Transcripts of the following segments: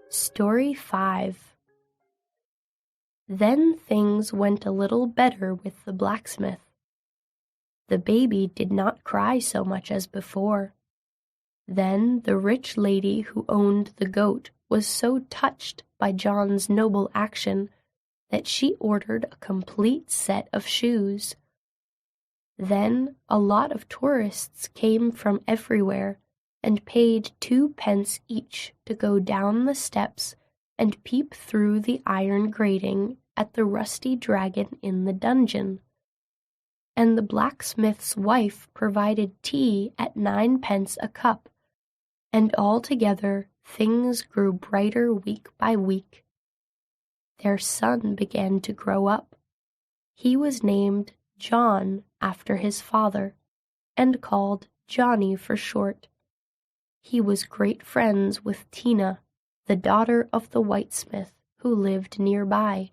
Story 5. Then things went a little better with the blacksmith. The baby did not cry so much as before. Then the rich lady who owned the goat was so touched by John's noble action that she ordered a complete set of shoes. Then a lot of tourists came from everywhere and paid 2 pence each to go down the steps and peep through the iron grating at the rusty dragon in the dungeon. And the blacksmith's wife provided tea at 9 pence a cup, and altogether things grew brighter week by week. Their son began to grow up. He was named John after his father, and called Johnny for short. He was great friends with Tina, the daughter of the whitesmith who lived nearby.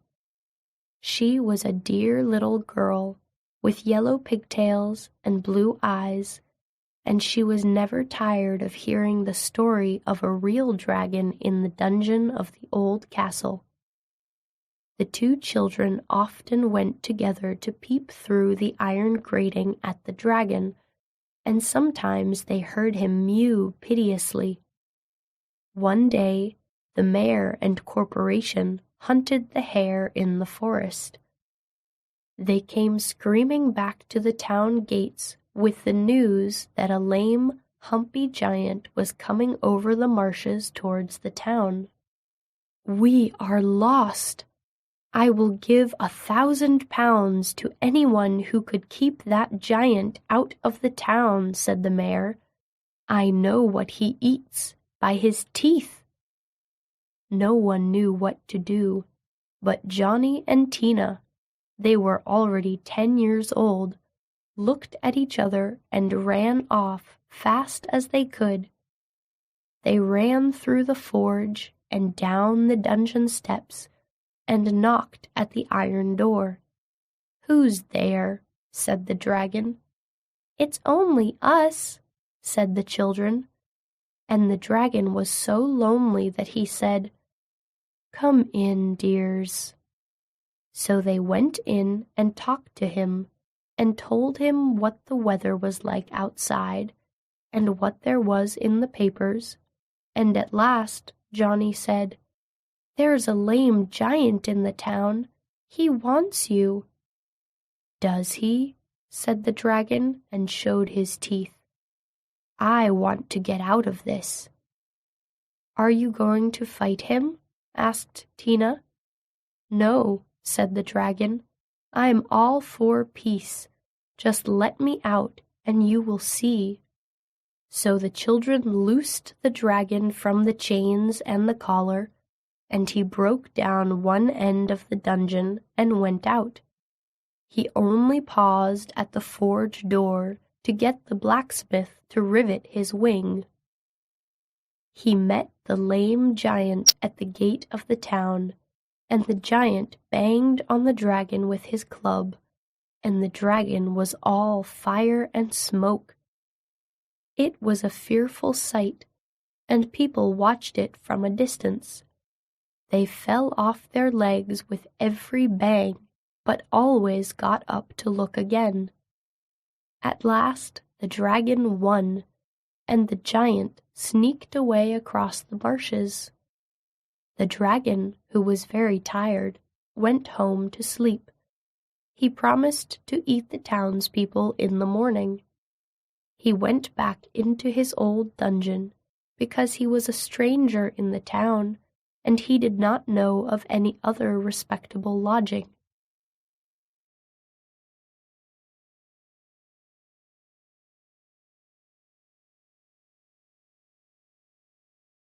She was a dear little girl with yellow pigtails and blue eyes, and she was never tired of hearing the story of a real dragon in the dungeon of the old castle. The 2 children often went together to peep through the iron grating at the dragon, and sometimes they heard him mew piteously. One day, the mayor and corporation hunted the hare in the forest. They came screaming back to the town gates with the news that a lame, humpy giant was coming over the marshes towards the town. "We are lost! I will give 1,000 pounds to anyone who could keep that giant out of the town," said the mayor. "I know what he eats by his teeth." No one knew what to do, but Johnny and Tina, they were already 10 years old, looked at each other and ran off fast as they could. They ran through the forge and down the dungeon steps and knocked at the iron door. "Who's there?" said the dragon. "It's only us," said the children. And the dragon was so lonely that he said, "Come in, dears." So they went in and talked to him, and told him what the weather was like outside, and what there was in the papers, and at last Johnny said, "There's a lame giant in the town. He wants you." "Does he?" said the dragon, and showed his teeth. "I want to get out of this." "Are you going to fight him?" asked Tina. "No," said the dragon. "I'm all for peace. Just let me out, and you will see." So the children loosed the dragon from the chains and the collar, and he broke down one end of the dungeon and went out. He only paused at the forge door to get the blacksmith to rivet his wing. He met the lame giant at the gate of the town, and the giant banged on the dragon with his club, and the dragon was all fire and smoke. It was a fearful sight, and people watched it from a distance. They fell off their legs with every bang, but always got up to look again. At last the dragon won, and the giant sneaked away across the marshes. The dragon, who was very tired, went home to sleep. He promised to eat the townspeople in the morning. He went back into his old dungeon, because he was a stranger in the town, and he did not know of any other respectable lodging.